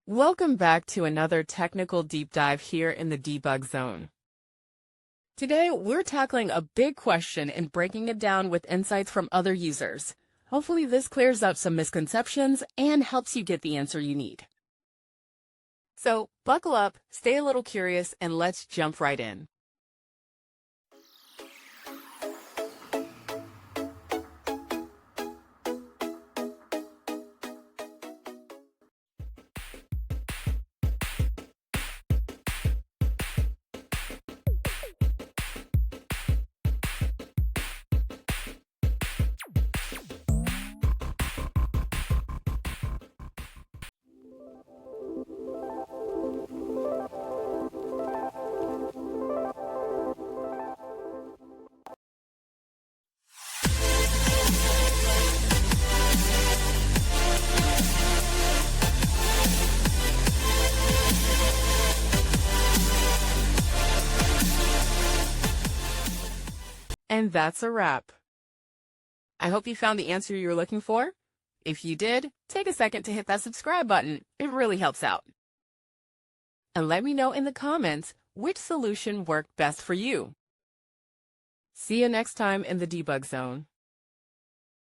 Welcome back to another technical deep dive here in the debug zone. Today, we're tackling a big question and breaking it down with insights from other users. Hopefully this clears up some misconceptions and helps you get the answer you need. So buckle up, stay a little curious, and let's jump right in. And that's a wrap. I hope you found the answer you were looking for. If you did, take a second to hit that subscribe button. It really helps out. And let me know in the comments which solution worked best for you. See you next time in the debug zone.